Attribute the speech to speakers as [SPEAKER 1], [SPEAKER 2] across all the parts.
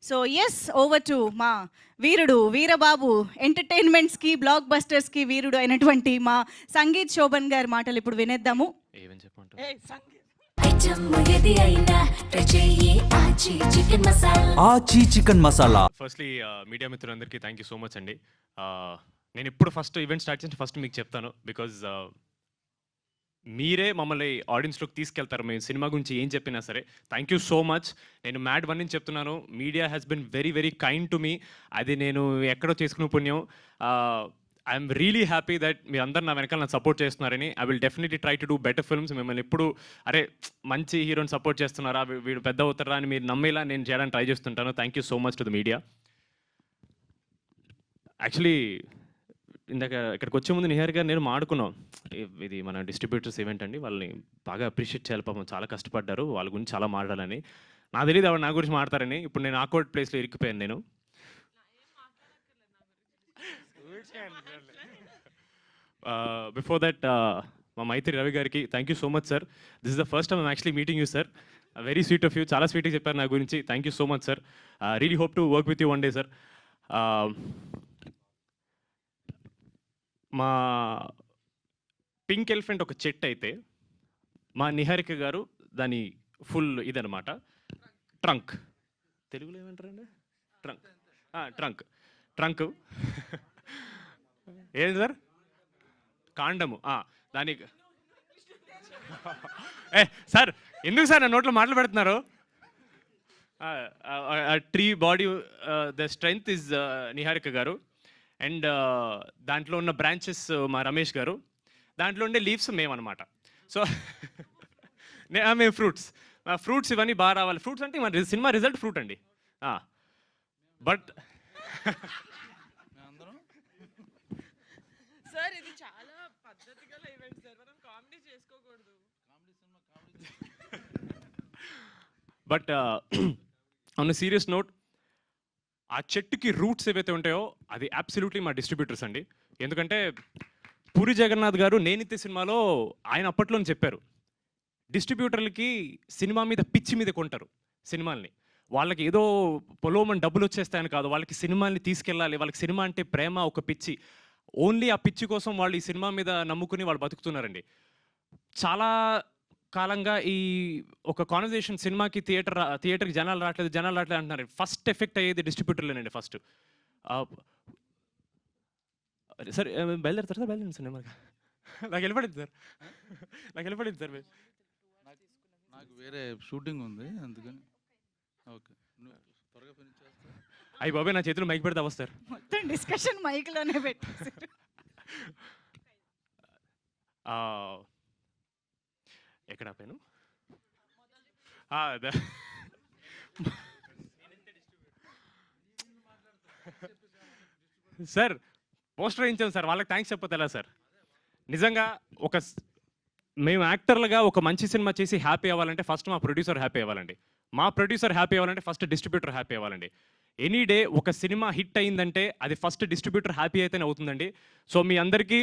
[SPEAKER 1] So yes over to మా వీరుడు Veerababu ఎంటర్టైన్మెంట్స్కి black బస్టర్స్కి వీరుడు అయినటువంటి మా సంగీత్ శోభన్ గారి మాటలు ఇప్పుడు వినేద్దాము.
[SPEAKER 2] ఏమని చెప్పంటావు?
[SPEAKER 3] ఆచి చికెన్ మసాలా.
[SPEAKER 2] ఫస్ట్లీ మీడియా మిత్రులందరికీ థ్యాంక్ యూ సో మచ్ అండి. నేను ఇప్పుడు ఫస్ట్ ఈవెంట్ స్టార్ట్ చేసి ఫస్ట్ మీకు చెప్తాను, బికాజ్ మీరే మమ్మల్ని ఆడియన్స్లోకి తీసుకెళ్తారు. మేము సినిమా గురించి ఏం చెప్పినా సరే థ్యాంక్ యూ సో మచ్. నేను మ్యాడ్ వన్ నుంచి చెప్తున్నాను, media has been very very kind to me. అది నేను ఎక్కడో చేసుకునే పుణ్యం. ఐఎమ్ రియలీ హ్యాపీ దట్ మీరు అందరు నా వెనకాల నాకు సపోర్ట్ చేస్తున్నారని. I will definitely try to do better films. మిమ్మల్ని ఎప్పుడు అరే మంచి హీరోని సపోర్ట్ చేస్తున్నారా, వీడు పెద్ద అవుతారా అని మీరు నమ్మేలా నేను చేయడానికి ట్రై చేస్తుంటాను. Thank you so much to the media. Actually ఇందాక ఇక్కడికి వచ్చే ముందు నిహార్ గారు నేను మాడుకున్నాం, ఇది మన డిస్ట్రిబ్యూటర్స్ ఈవెంట్ అండి, వాళ్ళని బాగా అప్రిషియేట్ చేయాలి, పాపం చాలా కష్టపడ్డారు, వాళ్ళ గురించి చాలా మాట్లాడాలని. నాకు తెలియదు ఆవిడ నా గురించి మాట్లాడతారని. ఇప్పుడు నేను ఆక్వర్డ్ ప్లేస్లో ఇరికిపోయాను నేను. బిఫోర్ దట్ మా మైత్రి రవి గారికి thank you so much sir. This is the first time I'm actually meeting you sir. Very sweet of you, చాలా స్వీట్గా చెప్పారు నా గురించి. Thank you so much sir. Really hope to work with you one day sir. మా pink elephant ఒక చెట్టు అయితే మా నిహారిక గారు దాని ఫుల్ ఇదనమాట ట్రంక్. తెలుగులో ఏమంటారండి? ట్రంక్. ట్రంక్ ట్రంక్ ఏంటి సార్? కాండము. దానికి సార్ ఎందుకు సార్ నా నోట్లో మాటలు పెడుతున్నారు? Tree body the strength is Niharika గారు, అండ్ దాంట్లో ఉన్న బ్రాంచెస్ మా రమేష్ గారు, దాంట్లో ఉండే లీవ్స్ మేమన్నమాట. సో మేము ఫ్రూట్స్ ఇవన్నీ బాగా రావాలి. ఫ్రూట్స్ అంటే మన సినిమా రిజల్ట్ ఫ్రూట్ అండి. బట్
[SPEAKER 4] సార్ ఇది చాలా పద్ధతి గల ఈవెంట్ సార్, మనం కామెడీ చేసుకోకూడదు.
[SPEAKER 2] But on a serious note, ఆ చెట్టుకి రూట్స్ ఏవైతే ఉంటాయో అది అబ్సల్యూట్లీ మా డిస్ట్రిబ్యూటర్స్ అండి. ఎందుకంటే పూరి జగన్నాథ్ గారు నేనిత్తే సినిమాలో ఆయన అప్పట్లోనే చెప్పారు, డిస్ట్రిబ్యూటర్లకి సినిమా మీద పిచ్చి మీద కొంటారు సినిమాల్ని. వాళ్ళకి ఏదో పొలోమని డబ్బులు వచ్చేస్తాయని కాదు, వాళ్ళకి సినిమాల్ని తీసుకెళ్ళాలి, వాళ్ళకి సినిమా అంటే ప్రేమ, ఒక పిచ్చి. ఓన్లీ ఆ పిచ్చి కోసం వాళ్ళు ఈ సినిమా మీద నమ్ముకుని వాళ్ళు బతుకుతున్నారండి. చాలా కాలంగా ఈ ఒక కాన్వర్జేషన్, సినిమాకి థియేటర్కి జనాలు రావట్లేదు అంటున్నారు. ఫస్ట్ ఎఫెక్ట్ అయ్యేది డిస్ట్రిబ్యూటర్లేనండి. ఫస్ట్ సార్ బయలుదేరుతారు సార్, బయలుదేరండి సార్. నాకు వెళ్ళిపడింది సార్.
[SPEAKER 5] నాకు వేరే షూటింగ్ ఉంది అందుకని. ఓకే, త్వరగా ఫినిష్ చేస్తా.
[SPEAKER 2] అయ్యి బాబాయ్, నా చేతులు మైక్ పెడితే వస్తారు.
[SPEAKER 1] మొత్తం డిస్కషన్ మైక్లోనే పెట్టేశారు.
[SPEAKER 2] ఎక్కడ ఆపాను? సార్ పోస్టర్ వేయించాం సార్, వాళ్ళకి థ్యాంక్స్ చెప్పొద్దు ఎలా సార్? నిజంగా మేము యాక్టర్లుగా ఒక మంచి సినిమా చేసి హ్యాపీ అవ్వాలంటే ఫస్ట్ మా ప్రొడ్యూసర్ హ్యాపీ అవ్వాలండి. మా ప్రొడ్యూసర్ హ్యాపీ అవ్వాలంటే ఫస్ట్ డిస్ట్రిబ్యూటర్ హ్యాపీ అవ్వాలండి. ఎనీ డే ఒక సినిమా హిట్ అయిందంటే అది ఫస్ట్ డిస్ట్రిబ్యూటర్ హ్యాపీ అయితేనే అవుతుందండి. సో మీ అందరికీ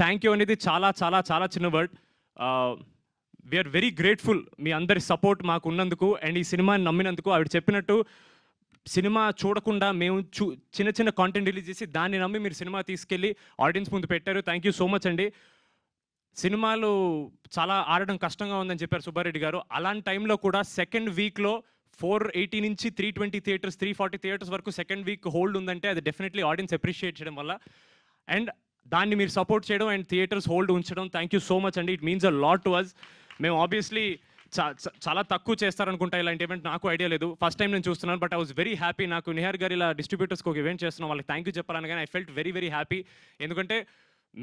[SPEAKER 2] థ్యాంక్ యూ అనేది చాలా చాలా చాలా చిన్న వర్డ్. వీఆర్ వెరీ గ్రేట్ఫుల్ మీ అందరి సపోర్ట్ మాకు ఉన్నందుకు అండ్ ఈ సినిమాని నమ్మినందుకు. ఆవిడ చెప్పినట్టు సినిమా చూడకుండా మేము చిన్న చిన్న కాంటెంట్ రిలీజ్ చేసి దాన్ని నమ్మి మీరు సినిమా తీసుకెళ్ళి ఆడియన్స్ ముందు పెట్టారు. థ్యాంక్ యూ సో మచ్ అండి. సినిమాలు చాలా ఆడడం కష్టంగా ఉందని చెప్పారు సుబ్బారెడ్డి గారు. అలాంటి టైంలో కూడా సెకండ్ వీక్లో 480 నుంచి 320 థియేటర్స్, 340 థియేటర్స్ వరకు సెకండ్ వీక్ హోల్డ్ ఉందంటే అది డెఫినెట్లీ ఆడియన్స్ అప్రిషియేట్ చేయడం వల్ల, అండ్ దాన్ని మీరు సపోర్ట్ చేయడం అండ్ థియేటర్స్ హోల్డ్ ఉంచడం, థ్యాంక్ యూ సో మచ్ అండి. It means a lot to us. మేము ఆబ్వియస్లీ చాలా తక్కువ చేస్తారనుకుంటా ఇలాంటి ఈవెంట్, నాకు ఐడియా లేదు, ఫస్ట్ టైం నేను చూస్తున్నాను. But I was very happy. నాకు నిహార్ గారు ఇలా డిస్ట్రిబ్యూటర్స్కి ఒక ఈవెంట్ చేస్తున్నాం, వాళ్ళకి థ్యాంక్ యూ చెప్పాలని కానీ I felt very very happy. ఎందుకంటే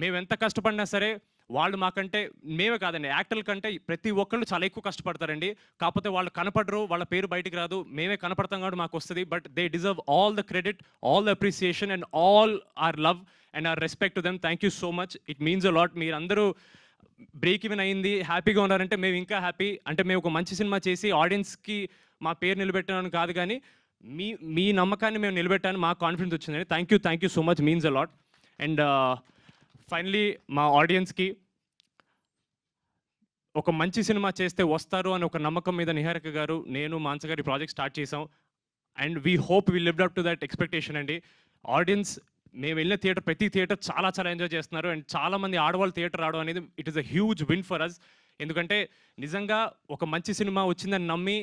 [SPEAKER 2] మేము ఎంత కష్టపడినా సరే వాళ్ళు మాకంటే, మేమే కాదండి యాక్టర్ల కంటే ప్రతి ఒక్కళ్ళు చాలా ఎక్కువ కష్టపడతారండి. కాకపోతే వాళ్ళు కనపడరు, వాళ్ళ పేరు బయటికి రాదు, మేమే కనపడతాం కాబట్టి మాకు వస్తుంది. But they deserve all the credit, all the appreciation and all our love and our respect to them. Thank you so much. It means a lot. మీరందరూ బ్రేక్ ఈవెన్ అయింది, హ్యాపీగా ఉన్నారంటే మేము ఇంకా హ్యాపీ. అంటే మేము ఒక మంచి సినిమా చేసి ఆడియన్స్కి మా పేరు నిలబెట్టాను కాదు కానీ మీ నమ్మకాన్ని మేము నిలబెట్టాను, మాకు కాన్ఫిడెన్స్ వచ్చిందండి. Thank you so much, means a lot. And finally మా ఆడియన్స్కి ఒక మంచి సినిమా చేస్తే వస్తారు అని ఒక నమ్మకం మీద నిహారిక గారు, నేను, మాన్స గారి ప్రాజెక్ట్ స్టార్ట్ చేసాం. And we hope we lived up to that expectation అండి. ఆడియన్స్ మేము వెళ్ళిన థియేటర్, ప్రతి థియేటర్ చాలా చాలా ఎంజాయ్ చేస్తున్నారు. అండ్ చాలా మంది ఆడవాళ్ళు థియేటర్ రావడం అనేది it is a huge win for us. ఎందుకంటే నిజంగా ఒక మంచి సినిమా వచ్చిందని నమ్మి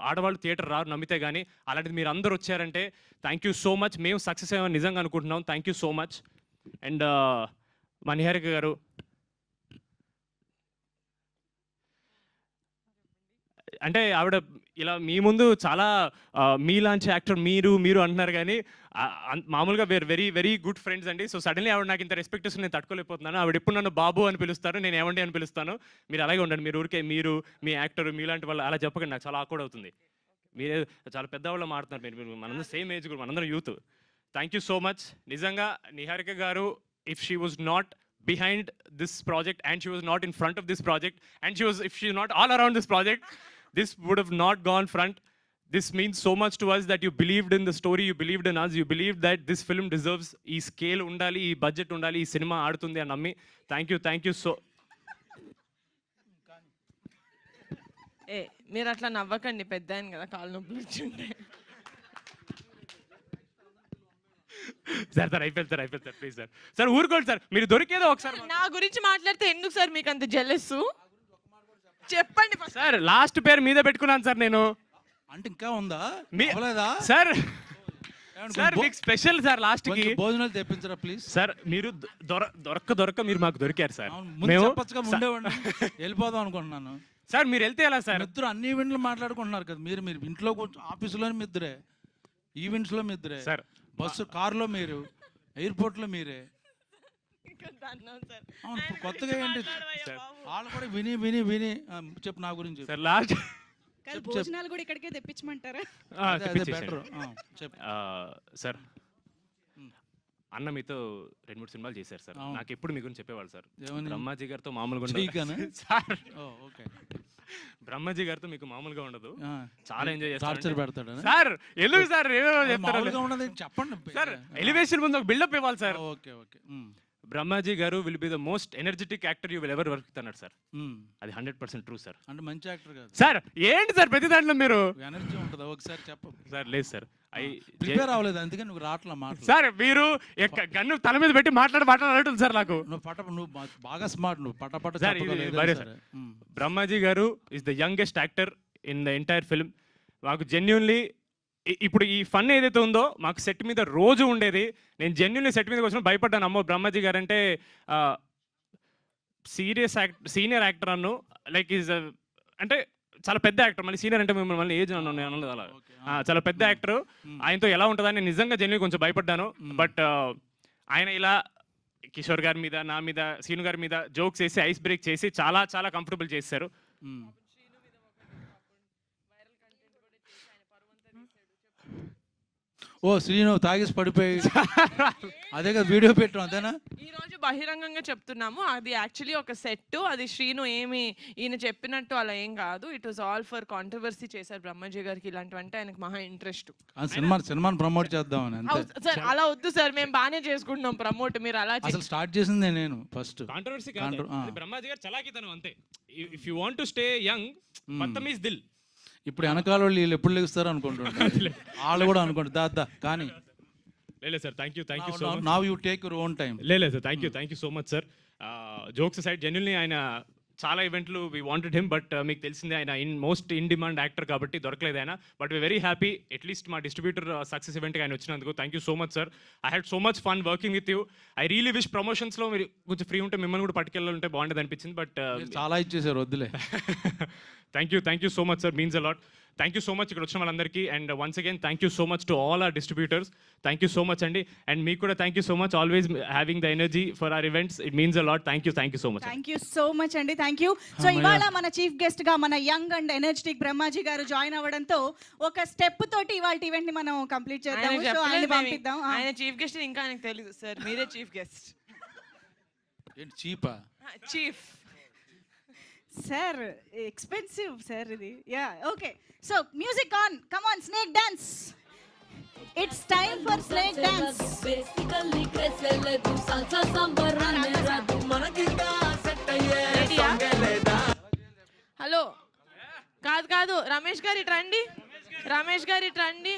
[SPEAKER 2] ఆడవాళ్ళు థియేటర్ రారు నమ్మితే కానీ. అలాంటిది మీరు అందరు వచ్చారంటే థ్యాంక్ యూ సో మచ్. మేము సక్సెస్ అయ్యామని నిజంగా అనుకుంటున్నాం. Thank you so much. And మా నిహారిక గారు, అంటే ఆవిడ ఇలా మీ ముందు చాలా మీలాంటి యాక్టర్ మీరు అంటున్నారు కానీ మామూలుగా we're very very good friends అండి. సో సడన్లీ ఆవిడ నాకు ఇంత రెస్పెక్టేషన్ నేను తట్టుకోలేకపోతున్నాను. ఆవిడ ఎప్పుడు నన్ను బాబు అని పిలుస్తారు, నేను ఏమండి అని పిలుస్తాను. మీరు అలాగే ఉండండి. మీరు ఊరికే మీరు మీ యాక్టర్ మీలాంటి వాళ్ళు అలా చెప్పకండి, నాకు చాలా ఆక్వర్డ్ అవుతుంది. మీరే చాలా పెద్దవాళ్ళు మాడుతున్నారు. మీరు మనందరం సేమ్ ఏజ్ గ్రూప్, మనందరం youth. Thank you so much. నిజంగా నిహారిక గారు, if she was not behind this project and she was not in front of this project and if she was not all around this project, this would have not gone front. This means so much to us that you believed in the story, you believed in us, you believed that this film deserves ee scale undali, ee budget undali, ee cinema aadutundi ani nammi. Thank you so.
[SPEAKER 4] మీరు అట్లా నవ్వకండి, పెద్ద ఆయన కదా, కాళ్ళు నొప్పులు వచ్చిండే.
[SPEAKER 2] Sir అయిపోయింది sir please sir ఊరుకోండి సార్. మీరు దొరికేదో ఒకసారి
[SPEAKER 4] నా గురించి మాట్లాడితే ఎందుకు సార్ మీకు అంత జెలస్? చెప్పండి
[SPEAKER 2] సార్. లాస్ట్ పేరు మీద పెట్టుకున్నాను సార్ నేను.
[SPEAKER 5] అంటే ఇంకా ఉందా
[SPEAKER 2] సార్? సార్ మీకు స్పెషల్ సార్ లాస్ట్ కి
[SPEAKER 5] భోజనాలు తెప్పించరా ప్లీజ్
[SPEAKER 2] సార్. మీరు దొరక మీరు మాకు దొరికారు సార్.
[SPEAKER 5] మేము వెళ్ళిపోదాం అనుకుంటున్నాను
[SPEAKER 2] సార్. మీరు వెళ్తే ఎలా సార్?
[SPEAKER 5] ఇద్దరు అన్ని ఈవెంట్లు మాట్లాడుకుంటున్నారు కదా. మీరు ఇంట్లో ఆఫీసులో మీ ఇద్దరే, ఈవెంట్స్ లో మీ ఇద్దరే సార్, బస్సు కారులో మీరు, ఎయిర్పోర్ట్ లో మీరే. ఇప్పుడు కొత్తగా ఏంటి వాళ్ళు కూడా విని విని విని చెప్పు నా గురించి
[SPEAKER 2] సార్. లాస్ట్
[SPEAKER 1] భోజనాలు కూడా ఇక్కడికే తెప్పించమంటారా?
[SPEAKER 2] సార్ అన్న మీతో 2-3 సినిమాలు చేశారు సార్. నాకు ఎప్పుడు మీ గురించి చెప్పేవాళ్ళు సార్. బ్రహ్మాజీ గారితో మామూలుగా సార్. బ్రహ్మాజీ గారితో మీకు మామూలుగా ఉండదు, చాలా ఎంజాయ్ చేస్తారు సార్. ఎందుకు సార్
[SPEAKER 5] చెప్పండి
[SPEAKER 2] సార్? ఎలివేషన్ ముందు ఒక బిల్డప్ ఇవ్వాలి సార్.
[SPEAKER 5] Okay okay.
[SPEAKER 2] బ్రహ్మాజీ గారు will be the most energetic actor you will ever work అన్నాడు సార్. అది 100% ట్రూ సార్.
[SPEAKER 5] అంటే మంచి యాక్టర్ కాదు
[SPEAKER 2] సార్. ఏంటి సార్ ప్రతి దాంట్లో మీరు
[SPEAKER 5] ఎనర్జీ ఉంటుందా? ఒకసారి చెప్పు
[SPEAKER 2] సార్. లేదు సార్,
[SPEAKER 5] ప్రిపేర్ అవ్వలేదు అందుకని నువ్వు రావట్లా మాట
[SPEAKER 2] సార్. మీరు గన్ను తల మీద పెట్టి మాట్లాడుతుంది సార్ నాకు.
[SPEAKER 5] నువ్వు బాగా స్మార్ట్, నువ్వు పట
[SPEAKER 2] సార్. బ్రహ్మాజీ గారు is the youngest actor in the entire film. మాకు జెన్యున్లీ ఇప్పుడు ఈ ఫన్ ఏదైతే ఉందో మాకు సెట్ మీద రోజు ఉండేది. నేను జెన్యున్లీ సెట్ మీదకి వచ్చిన భయపడ్డాను. అమ్మో బ్రహ్మాజీ గారు అంటే సీనియర్ యాక్టర్ అన్ను, లైక్ ఈజ్ అంటే చాలా పెద్ద యాక్టర్. మళ్ళీ సీనియర్ అంటే మిమ్మల్ని ఏజ్ అనలేదు అలా. చాలా పెద్ద యాక్టర్. ఆయనతో ఎలా ఉంటుందని నిజంగా జెన్యున్లీ కొంచెం భయపడ్డాను. బట్ ఆయన ఇలా కిషోర్ గారి మీద, నా మీద, సీను గారి మీద జోక్స్ వేసి ఐస్ బ్రేక్ చేసి చాలా చాలా కంఫర్టబుల్ చేశారు.
[SPEAKER 5] ఓ శ్రీను తాగేసి పడిపోయి అదే కదా వీడియో పెట్టాం, అంతేనా?
[SPEAKER 4] ఈ రోజు బహిరంగంగా చెప్తున్నాము, అది యాక్చువల్లీ ఒక సెట్. అది శ్రీను ఏమి ఈయన చెప్పినట్టు అలా ఏం కాదు. It was all for controversy చేశారు బ్రహ్మాజీ గారికి. ఇలాంటివంటే ఆయనకు మహా ఇంట్రెస్ట్.
[SPEAKER 5] సినిమాని ప్రమోట్ చేద్దామని.
[SPEAKER 4] సార్ అలా వద్దు సార్, మేము బాగానే చేసుకుంటున్నాం ప్రమోట్. మీరు అలా
[SPEAKER 5] అసలు స్టార్ట్ చేసిందే నేను ఫస్ట్.
[SPEAKER 2] కాంట్రవర్సీ కాదు, బ్రహ్మాజీ గారు చలాకితనం అంతే. If you want to stay young, Badtameez Dil.
[SPEAKER 5] ఇప్పుడు వెనకాల వాళ్ళు వీళ్ళు ఎప్పుడు లెగుస్తారు అనుకుంటుంటారు, వాళ్ళు కూడా అనుకుంటారు దాదా. కానీ
[SPEAKER 2] లేదు sir, thank you so much.
[SPEAKER 5] Now you take your own time.
[SPEAKER 2] లేదు sir, thank you so much sir. Jokes side genuinely ఆయన చాలా ఈవెంట్లు వీ వాంటెడ్ హిమ్, బట్ మీకు తెలిసిందే ఆయన మోస్ట్ ఇన్ డిమాండ్ యాక్టర్ కాబట్టి దొరకలేదు ఆయన. But we very happy at least మా డిస్ట్రిబ్యూటర్ సక్సెస్ ఈవెంట్కి ఆయన వచ్చినందుకు. Thank you so much sir. I had so much fun working with you. I really wish ప్రమోషన్స్లో మీరు కొంచెం ఫ్రీ ఉంటే మిమ్మల్ని కూడా పట్టుకెళ్ళాలంటే బాగుండేది అనిపించింది. బట్
[SPEAKER 5] చాలా ఇచ్చేసారు, వద్దులే.
[SPEAKER 2] Thank you so much sir, means a lot. Thank you so much ఇక్కడ వచ్చిన వాళ్ళందరికీ. And once again thank you so much to all our distributors. Thank you so much అండి. అండ్ మీకు కూడా thank you so much, always having the energy for our events. It means a lot. Thank you so much.
[SPEAKER 1] Thank you so much అండి. Thank you. So ఇవాళ మన chief guest గా మన young and energetic Brahmaji గారు జాయిన్ అవ్వడంతో ఒక step తోటి ఇవాళ ఈవెంట్ ని మనం కంప్లీట్ చేద్దాం. సో ఆయన పంపిద్దాం.
[SPEAKER 4] ఆయన చీఫ్ గెస్ట్ ఇంకా ఆయనకు తెలియదు సార్, మీరే చీఫ్ గెస్ట్.
[SPEAKER 5] ఏంటి చీపా?
[SPEAKER 4] చీఫ్
[SPEAKER 1] సార్ ఎక్స్పెన్సివ్ సార్ ఇది. Yeah okay. So music on, come on, snake dance. It's time for snake dance.
[SPEAKER 6] Basically క్రెసెలదు సల్సా సంబరానే రాదు మనకింకా సెట్ అయ్యే సంగలేదా.
[SPEAKER 4] హలో కాదు రమేష్ గారు ఇటు రండి. రమేష్ గారు ఇటు రండి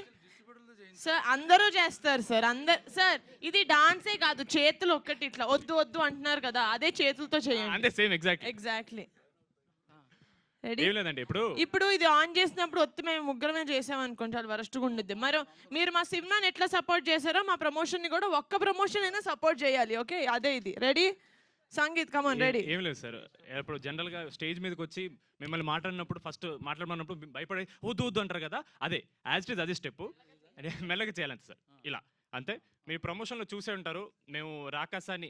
[SPEAKER 4] సార్. అందరూ చేస్తారు సార్, సార్ ఇది డాన్సే కాదు, చేతులు ఒక్కటి ఇట్లా వద్దు వద్దు అంటున్నారు కదా, అదే చేతులతో చేయండి.
[SPEAKER 2] అంతే సేమ్
[SPEAKER 4] ఎగ్జాక్ట్లీ. రెడీ?
[SPEAKER 2] ఏం లేదండి
[SPEAKER 4] ఇప్పుడు ఇది ఆన్ చేసినప్పుడు ఒత్తి మేము ముగ్గురమే చేసామనుకోండి చాలా వరస్ట్గా ఉండిద్ది. మరి మీరు మా సినిమాని ఎట్లా సపోర్ట్ చేశారో మా ప్రమోషన్ని కూడా ఒక్క ప్రమోషన్ అయినా సపోర్ట్ చేయాలి. ఓకే, అదే ఇది. రెడీ? సంగీత్ కమాన్, రెడీ?
[SPEAKER 2] ఏం లేదు సార్, ఇప్పుడు జనరల్గా స్టేజ్ మీదకి వచ్చి మిమ్మల్ని మాట్లాడినప్పుడు ఫస్ట్ మాట్లాడమన్నప్పుడు భయపడే వద్దు వద్దు అంటారు కదా, అదే యాజ్ ఇట్ ఈజ్ అది స్టెప్ మెల్లగా చేయాలంటే సార్ ఇలా అంతే. మీ ప్రమోషన్లో చూసే ఉంటారు మేము రాకసాని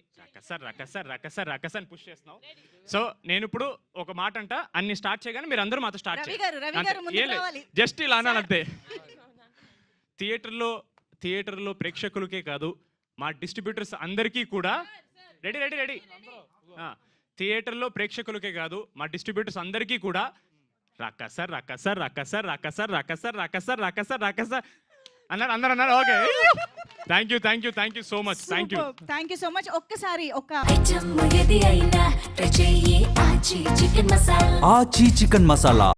[SPEAKER 2] అని పుష్ చేస్తున్నాం. సో నేను ఇప్పుడు ఒక మాట అంట, అన్ని స్టార్ట్ చేయగానే మీరు అందరూ మాతో స్టార్ట్
[SPEAKER 1] రవి గారు ముందుకు రావాలి.
[SPEAKER 2] జస్ట్ ఇలా అనాలంతే. థియేటర్లో ప్రేక్షకులకే కాదు మా డిస్ట్రిబ్యూటర్స్ అందరికీ కూడా రెడీ థియేటర్లో ప్రేక్షకులకే కాదు మా డిస్ట్రిబ్యూటర్స్ అందరికీ కూడా రాకసార్ అన్నారు, అందరు అన్నారు. Okay, thank you so much. Thank you
[SPEAKER 1] so much. ఒక్కసారి
[SPEAKER 3] ఆచి చికెన్ మసాలా